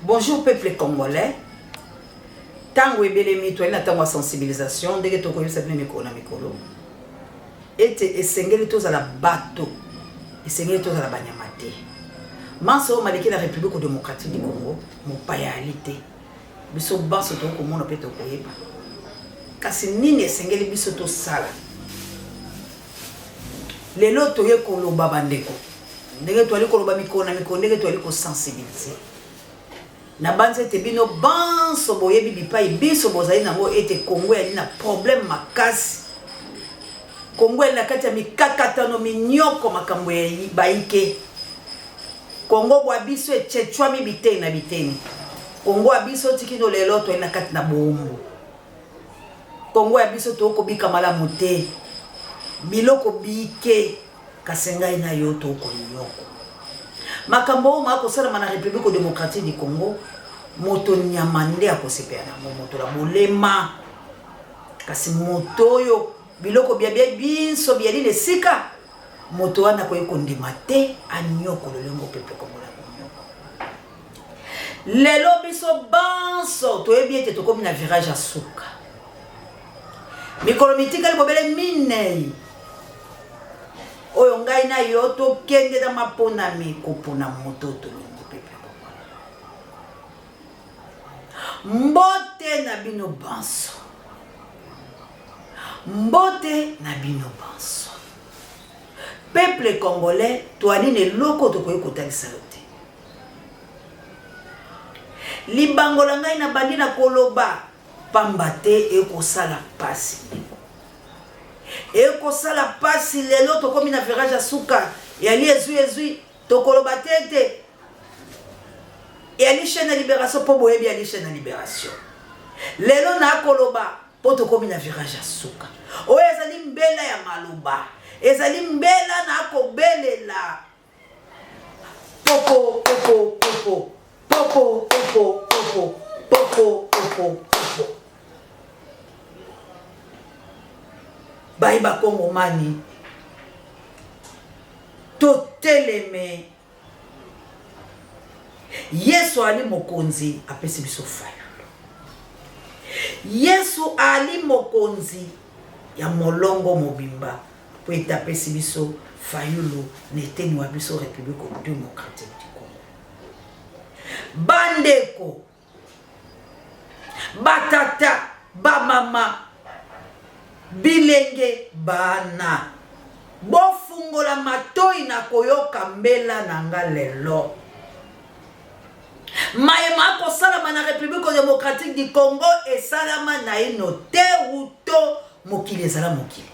Bonjour peuple congolais. Tango ebelemi to ina tango sensibilisation ndenge to koyebisa bino mikolo na mikolo. Ete esengeli to za la bato. Esengeli to za la banyamate. Manso maleki la République démocratique du Congo, mo payalité. Biso banso to ko mona peto koyeba. Kasi nini esengeli biso to sala. Lelo to ye ko loba bandeko. Ndenge to ali ko loba mikolo na mikolo ndenge to ali ko sensibiliser. Na banze te bino banso boyebi bipai biso bozali nango ete Congo yali na problème makasi. Congo yali na kati ya mikakatano minyoko makambo ya baike. Congo bwa biso echechwami biteni na biteni. Congo ya biso tikino lelo to na kati na bombo. Congo ya biso to ko bika malamu te. Biloko bike kasenga ina yo to ko nyoko. Makambo mako sala na République démocratique du Congo moto nyamande akosepena moto la bolema kasi moto yo biloko bia binso bia line sika moto wana ko ekondima te anyoko lolengo peuple congolais nyoko lelo biso banso to ebiete to komi na virage asuka mikolo mitika libobele minei oyo ngai na yo to kende da mapona mikopona moto to longo pepe mbote na bino banso mbote na bino banso peuple congolais to aline loko to koyi kotalisa lote libangola ngai na bandi na koloba pambate ekosala pasi Eko sala pasi lelo to komi na virage asuka yali ezui to koloba tete yali chaîne de libération po boyebi yali chaîne de libération lelo na koloba po to komi na virage asuka o ezali mbela ya maloba ezali mbela na kobelela popo popo popo popo popo popo popo popo popo Baiba Congo mani to teleme Yesu ali mokonzi apesi biso fayulu Yesu ali mokonzi ya molongo mobimba po etapesi biso fayulu neteni wa biso République démocratique du Congo bandeko batata bamama bilenge bana bofungola matoi na koyoka mbela na nga lelo mayema ko salama na République démocratique du Congo et salama na ino te uto mokili ezala mokili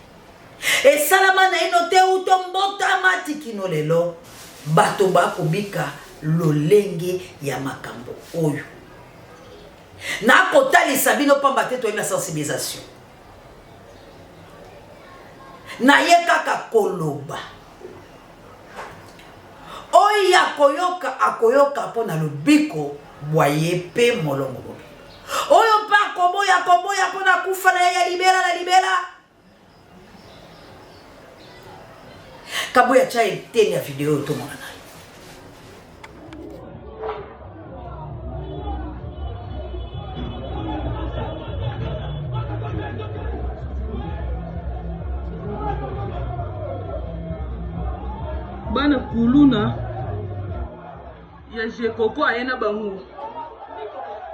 et salama na ino te uto mbota matikino lelo bato bakobika lolenge ya makambo oyo na kotalisa bino pamba te to ina sensibilisation na ye kaka koloba oya koyoka akoyoka pona lobiko boye pe molongo bobe oyo pa koboya pona kufa na ya libera kaboya chai teni ya video to mona kuluna ya jekoko ayena bango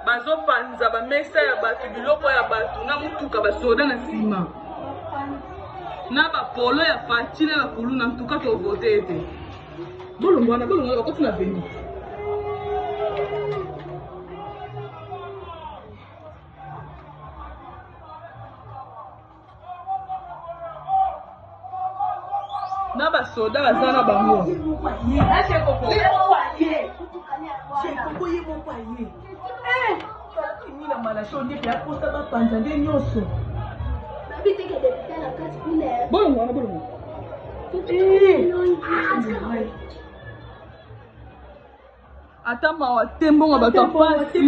bazo panza ba mesa ya batu biloko ya batu na mutuka basoda na sima na ba polo ya fatine na kuluna ntuka to vote ete bolongo bakoti na veni na basoda baza na bango ata mawa tembonga bato apasi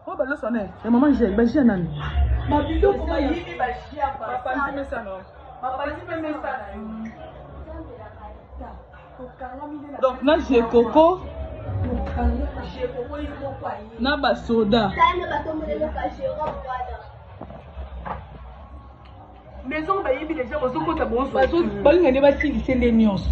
oh balo sonne et maman j'ai bagia nani babilo ko bayibi bagia pa papa mesa no papa mesa na donc na j'ai coco na basoda maison bayibi déjà bozokota bonso balinga ne batingise nde nyonso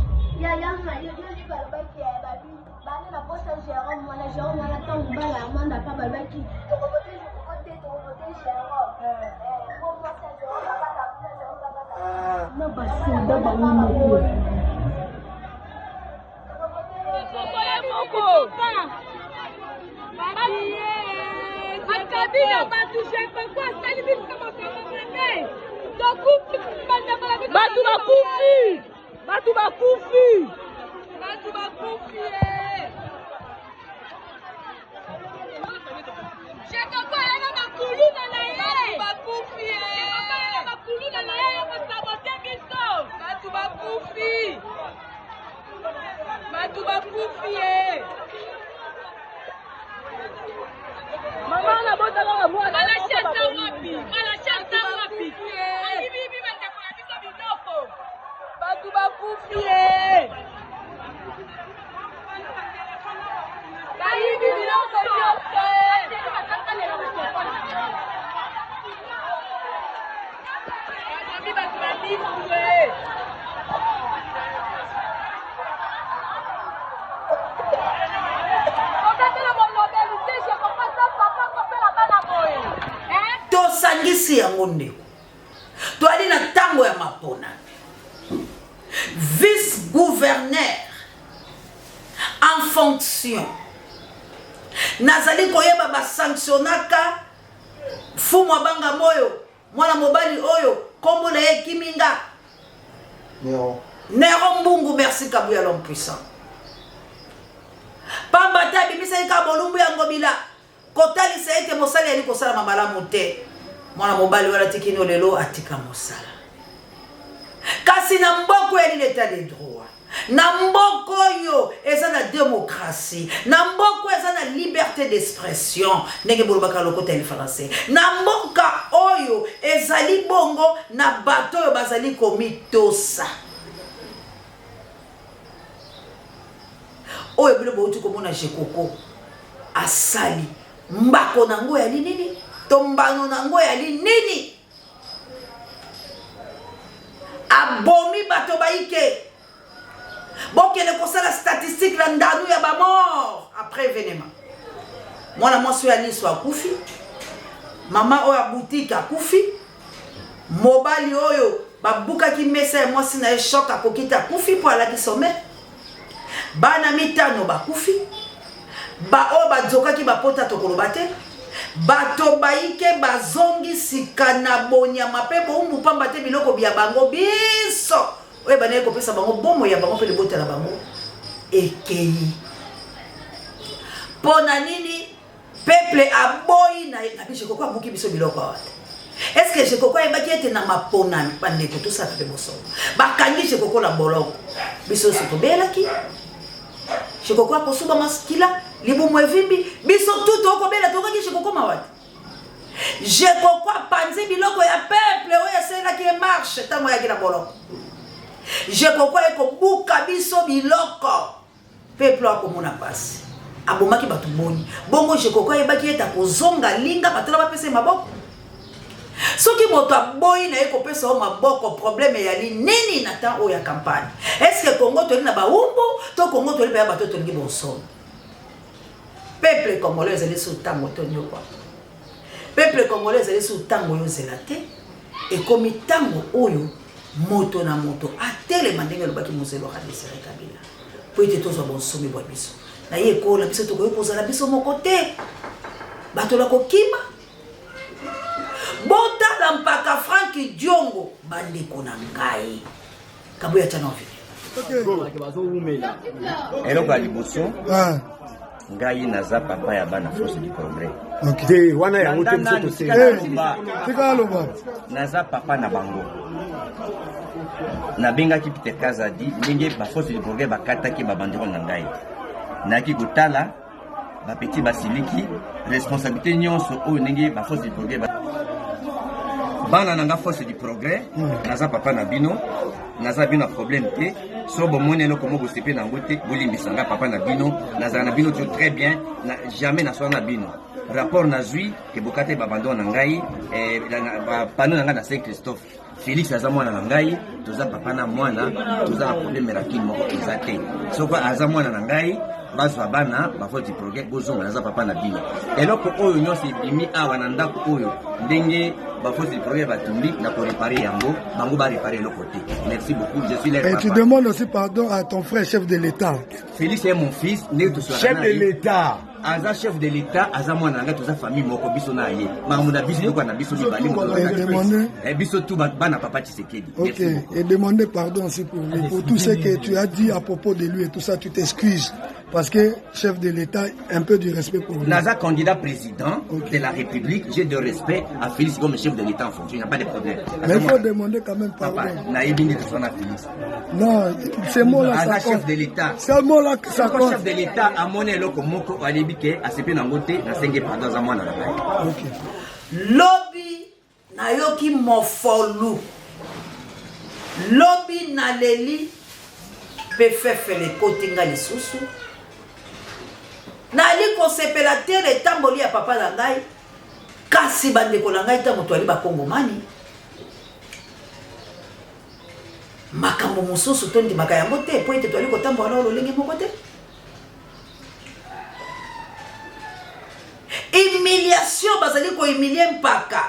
Batu bakufi. Jekoko yana makuluna na ye. Bakufi. Jekoko makuluna na ye ko saboter biso. Batu bakufi. Mama na bota na mwana. Mala chata wapi. Bibi bandeko na biso biloko. Batu bakufi. Bayibi biloko yote. tosangisi yango ndeko toali na ntango ya mapona vice-gouverneur en fonction nazali koyeba basanctionaka fumu abanga moyo mwana mobali oyo kombo na ye kiminga Nero Mbungu. Merci Kabuya l'homme puissant pamba ta bimisa ka bolumbu ya ngobila kotali sa ete mosali ali kosala mamalamu te mwana mobali wala tikino lelo atika mosala kasi na mboko ya l'état de droit na mboko yo eza na démocratie na mboko eza na liberté d'expression ndenge bolobaka lokota ya français na mboka oyo ezali bongo na bato oyo bazali komitosa oyo bilo bauti komona jekoko asali mbako nango ya nini tombano nango ya nini abomi bato baike bokele kosala statistique la ndanu ya ba mort après événement mwana mwasi ya niso akufi mama oyo boutique akufi mobali oyo babukaki mesa ya mwasi na choc akokita akufi po alaki sommet bana mitano bakufi ba o bazokaki bapota tokoloba te bato baike bazongi sika na bonyama pe bombu pamba te biloko bya bango biso oye bana kopesa bango bomo ya bango pe libota na bango ekei pona nini peuple aboyi na biso kokwa buki biso biloko awate est-ce que je kokwa ebaki ete na mapona bandeko tosaka pe boso bakangi je kokwa na boloko biso so tobelaki Shikoko kosuba maskila libumu evimbi biso tuto okobela tokaki shikoko mawati jekoko panzi biloko ya peuple oyo sela ki marche tango ya kina boloko jekoko eko buka biso biloko peuple akomona pasi abomaki bato boni bongo Jekoko yebaki eta kozonga linga batala bapesa maboko soki moto aboyi na ye kopesa o maboko problème yali nini na temps oya campagne est-ce que Congo toli na baumbu to Congo toli pa bato tolingi bonsono peuple congolais ezali sous tango tonyo kwa peuple congolais ezali sous tango yo zelate et comme tango oyo moto na moto atelema ndenge lobaki mozelo Desire Kabila po ete tozwa bonsomi bwa biso na ye ko la biso tokoyo kozala biso moko te bato la kokima bota la mpaka Frank Diongo bandeko na ngai kabuya tana ofi eloko ya liboso ngai naza papa ya bana force du progrès ok wana ya moto msoto se tika loba naza papa na bango nabengaki Peter Kazadi ndenge ba force du progrès bakataki babandiro na ngai naki kotala bapeti basiliki responsabilité nyonso oyo ndenge ba force du progrès bana nanga force du progrès naza papa na bino naza bino problème te so bomone eloko moko sepe nango te bolimbisanga papa na bino naza na bino très bien na jamais na soa na bino rapport nazwi ke bokate babando na ngai pano na ngai na Saint Christophe Félix aza mwana na ngai toza papa na mwana toza na problème rakini moko exacte soko aza mwana na ngai bazwa bana bafoti progrès bozonga naza papa na bino eloko oyo nyonso ebimi awa na ndako oyo ndenge bafoti progrès batumbi na ko réparer yango bango ba réparer le côté. Merci beaucoup, je suis là. Et tu demandes aussi pardon à ton frère chef de l'État. Félix est mon fils, né de soir. Chef de l'État. Aza chef de l'État, aza mwana nanga toza famille moko biso na ye. Mamuna biso ko na biso libali moko. Et demander biso tout bana papa Tshisekedi. OK, et demander pardon aussi pour tout ce que tu as dit à propos de lui et tout ça, tu t'excuses parce que chef de l'État un peu du respect pour lui. Naza candidat président de la République, j'ai de respect à Félix comme chef de l'État en fonction, il n'y a pas de problème. Mais il faut demander quand même pardon. Non, c'est moi là ça chef de l'État. C'est moi là ça compte. Chef de l'État a moné loko moko alibike a sepe na ngote na senge pardon za mwana na bai. OK. Lobby na yoki mofolu. Lobby na leli pe fefe le kotinga lisusu. Na li kosepela tere tamboli ya papa na ngai. Kasi bandeko na ngai ta moto ali ba kongomani. Makambo mosusu tondi makayango te po ete toali kotambola na lolenge moko te. Humiliation bazali ko humilier mpaka.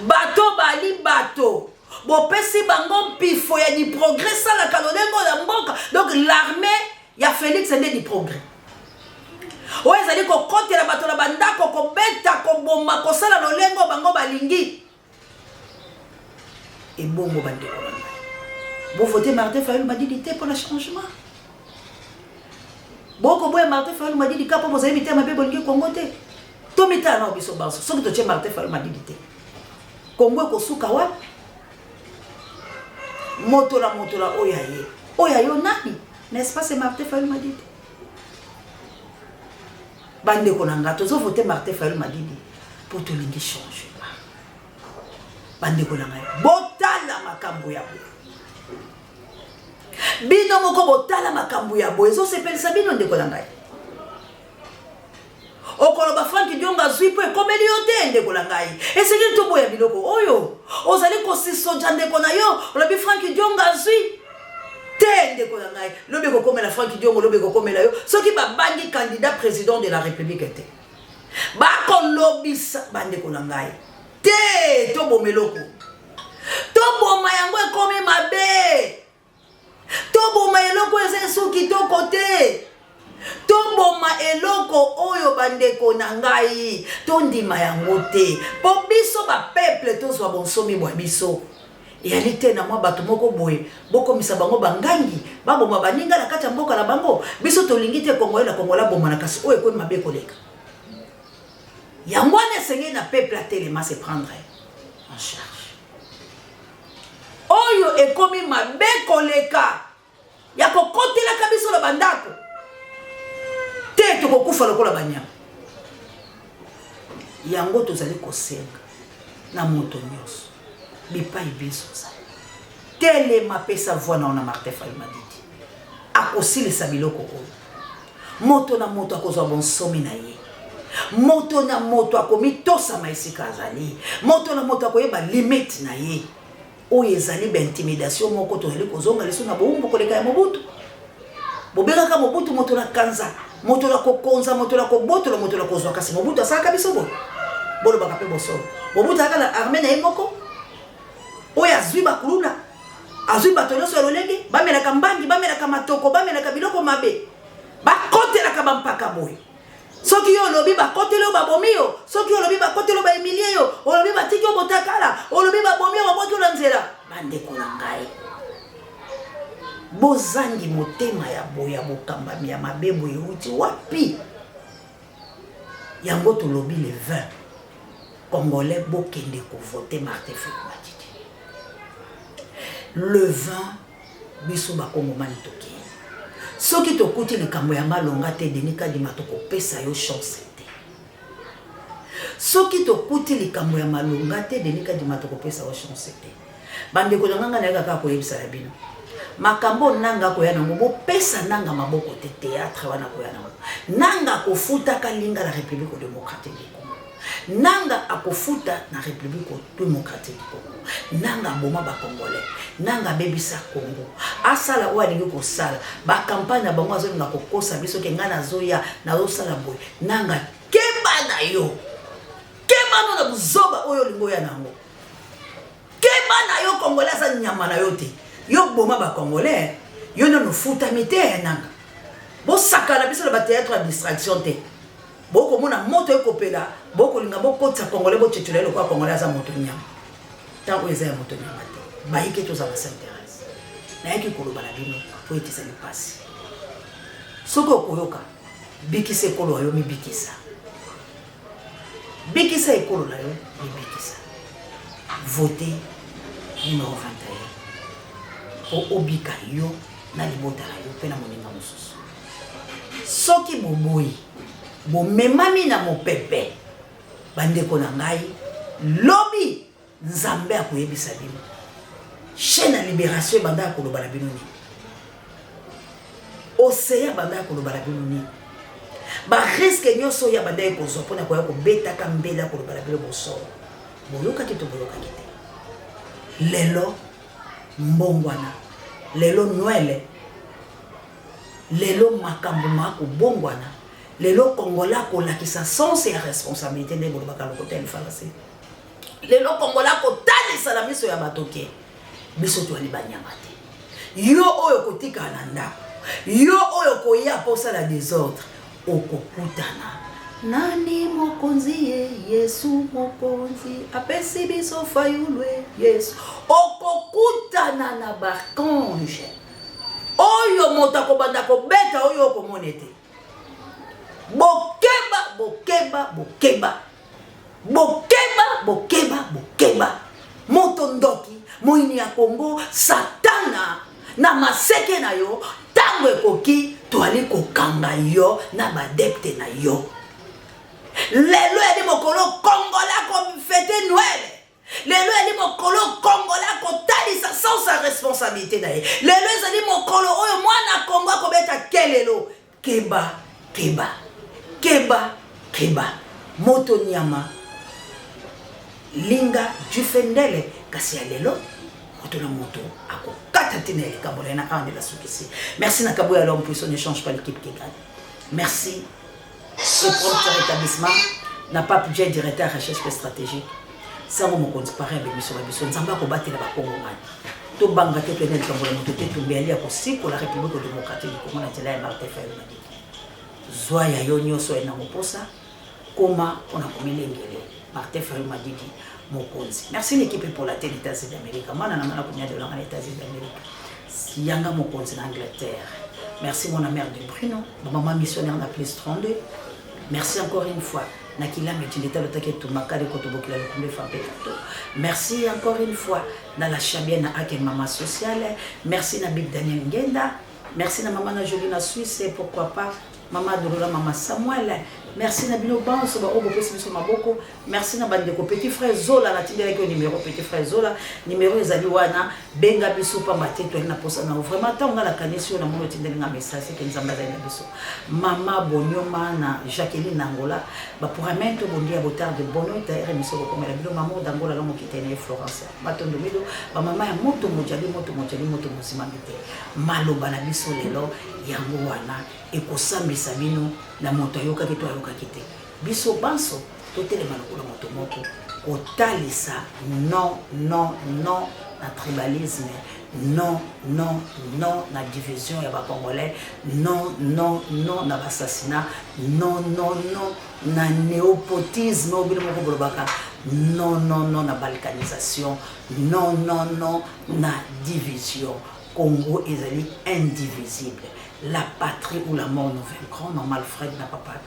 Bato bali bato. Bo pesi bango pifo ya ni progrès sala kalolengo la mboka. Donc l'armée ya Félix ende di progrès. Oyo ezali ko kotela bato na bandako ko beta ko bomba ko sala lolengo bango balingi. Et bongo bandeko. Bon voter Martin Fayulu m'a dit pour le changement. Boko boye Martin Fayulu m'a dit pour vous inviter ma bébé bongi Congo te. To mita na obiso baso. So que tu Martin Fayulu m'a dit Congo ko suka wa. Motola oya ye. Oya yo nani? N'est-ce pas c'est Martin Fayulu m'a dit. Bande ko nanga to zo voter Martin Fayulu m'a dit pour tout lingi changement. Bande ko nanga. Botala makambo ya bo. Bino moko botala makambu ya boezo sepelisa bino ndeko na ngai. Okoloba Frank Diongo azwi po ekomeli yo te ndeko na ngai. Esengeli to boya biloko oyo. Ozali ko sisoja ndeko na yo, olobi Frank Diongo azwi te ndeko na ngai. Lobi ko komela Frank Diongo, lobi ko komela yo. Soki ba bangi candidat président de la République te. Ba ko lobisa bandeko na ngai. Te to bomeloko. To boma yango ekomi mabe. Toboma eloko eze suki to kote. Toboma eloko oyo bandeko na ngai. Tondima yango te. Po biso ba peuple tozwa bonsomi bwa biso. Yalite na mwa bato moko boye. Boko misa bango bangangi. Baboma baninga na kati ya mboka na bango. Biso tolingi te Kongo na Kongo la boma na kasi oyo ko mabe koleka. Yango ne sengé na peuple atelema se prendre en charge. Oyo ekomi mabe koleka ya kokotela kabiso la bandako te to kokufa lokola banyama yango tozali kosenga na moto nyonso bipai biso za telema pesa voix na Martin Fayulu Madidi akosilisa biloko oyo moto na moto akozwa bonsomi na ye, moto na moto akomitosama esika azali, moto na moto akoyeba limite na ye oyo ezali intimidation moko toyeli kozonga liso na boumbu koleka ya Mobutu. Bobengaka Mobutu moto na kanza, moto na kokonza, moto na kobotola, moto na kozwa, kasi Mobutu asalaka biso boye bolo baka pe bosolo. Mobutu aka na armée na ye moko oyo azwi bakuluna, azwi bato nyonso ya lolenge, bamelaka mbangi, bamelaka matoko, bamelaka biloko mabe, bakotelaka bampaka boye. Soki yo olobi bakoteli yo babomi yo, soki yo olobi bakoteli yo baemilie yo, olobi batiki yo botakala, olobi babomi yo baboti na nzela, bandeko na ngai. Bozangi motema ya boya bokambami ya mabebo euti wapi? Yango tolobi le 20 Congolais bokende ko voter Martin Fayulu Madidi. Le 20 biso bakongomani toki. Soki tokuti likambo ya malonga te Denis Kadima tokopesa yo chance te. Soki tokuti likambo ya malonga te Denis Kadima tokopesa yo chance te. Bandeko na nganga na kaka koyebisa la bino. Makambo nanga koya nango bopesa nanga maboko te théâtre wana koya nango. Nanga kofuta kalinga la République démocratique du Congo. Nanga akofuta na République démocratique du Congo. Nanga boma ba Congolais. Nanga bebisa Congo. Asala wa lingi ko sala. Ba campagne bango azo na kokosa biso ke ngana zoya na zo sala boy. Nanga keba na yo. Keba no na buzoba oyo lingo ya nango. Keba na yo Congolais sa nyama na yo te. Yo boma ba Congolais. Yo no futa mite nanga. Bo sakala biso ba théâtre à distraction te. Boko mona moto ekopela, boko linga boko tsa Congolais bo titulaire le kwa Congolais za moto nyama. Tango eza moto nyama te. Ba yike to za ba s'intéresse. Na yike koloba na bino po etisa ni pasi. Soko koyoka bikise kolo yo mi bikisa. Bikisa ekolo la yo mi bikisa. Voter numéro 21. O obika yo na libota yo pe na moninga mosusu. Soki boboyi bo memami na mopepe bandeko na ngai lobi nzambe akoyebisa bino chaîne libération banda koloba na bino ni océan banda koloba na bino ni ba risque nyoso ya banda ekozwa pona koya ko betaka mbela koloba na bino boso boyoka te to boyoka te lelo mbongwana lelo Noël lelo makambo mako bongwana lelo Congolais ko lakisa sens et responsabilité de bolobaka lokotel falasi lelo Congolais ko talisa la miso ya batoke biso to ali banyama te yo oyo kotika na ndako yo oyo koya posa la désordre okokutana nani mokonzi ye Yesu mokonzi apesi biso fayulwe Yesu okokutana na barkange oyo moto akobanda kobeta oyo okomonete bokeba bokeba bokeba bokeba bokeba bokeba moto ndoki moini ya Congo satana na maseke na yo tango ekoki toali kokanga yo na badepte na yo lelo edi mokolo Congolais ko fete Noël lelo edi mokolo Congolais ko talisa sans sa responsabilité na ye lelo edi mokolo oyo mwana Congo akobeta kelelo keba keba keba keba moto nyama linga jufendele kasi ya lelo moto na moto akokata tina ele kabola na ande la sukisi. Merci na kaboya l'homme puissant ne change pas l'équipe qui gagne. Merci et propre rétablissement n'a pas budget directeur recherche stratégique ça mo konti pareil avec mission mission nzamba ko batela ba Congo ngani to banga te tenel kabola moto te tumbeli ya kosiko la République démocratique du Congo na tela ya Martin Fayulu Madidi zoya yo nyoso ena moposa koma ona komilengele Martin Fayulu Madidi mokonzi. Merci l'équipe pour la télé États-Unis d'Amérique. Mana na mana kunya de la États-Unis d'Amérique. Yanga mokonzi en Angleterre. Merci mon mère de Bruno, maman missionnaire na plus 32. Merci encore une fois. Nakila metilita le take to makade kotobokila le kumbe fape. Merci encore une fois dans la chabienne à Ake Mama Sociale. Merci na Big Daniel Ngenda. Merci na maman na Jolina Suisse et pourquoi pas maman Dorola maman Samuel. merci na bino banso ba obo pesi biso maboko merci na bandeko petit frère Zola na tindela ki numéro petit frère Zola numéro ezali wana benga biso pa mateto na posa na vraiment tant on a la connexion na mono tindela nga message ke nzamba za na biso mama Bonyoma na Jacqueline Angola ba pour amento bondia botard de bono ta remiso ko komela bino mama d'Angola la mo kitene Florence matondo mido ba mama ya moto mojali moto mosima bite maloba na biso lelo yango wana ekosambisa bino na moto ayoka kito ayoka kite biso banso totelema lokola moto moko kotalisa non na tribalisme non na division ya Congolais non na assassinat non na néopotisme au bilo moko bolobaka non na balkanisation non na division. Congo ezali indivisible. La patrie ou la mort nous vaincront. Normal Fred n'a pas pas.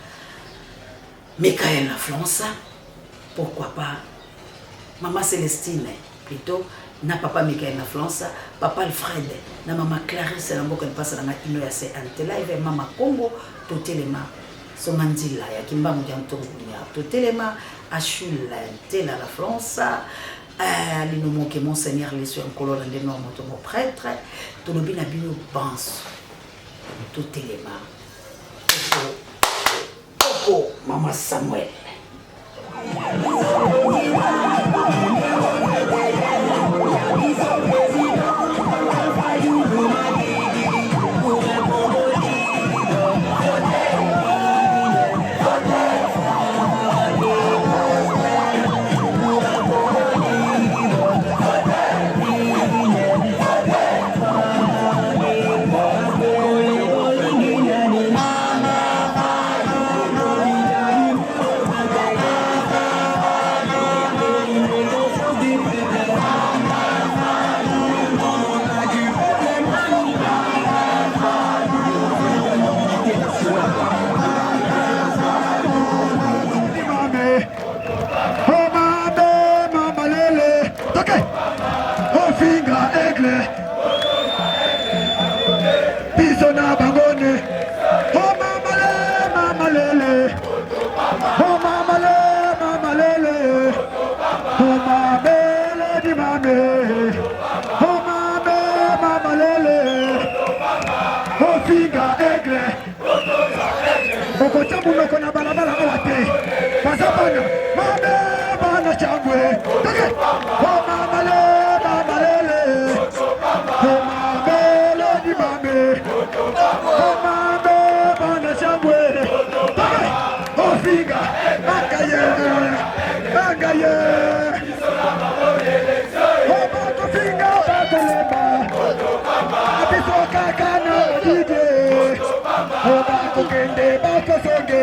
Michael Laflance, pourquoi pas. Maman Célestine, plutôt, n'a papa Michael Laflance, papa Alfred, na maman Clarisse, la mboka passe dans la ino ya se antela, et maman Congo, totelema, somandila, ya kimba moudianto, totelema, achule, tela la France, l'inomo que monseigneur les sur un colon de nom mon prêtre tout le bien bino pense tout élément Coco maman Samuel Bako songe,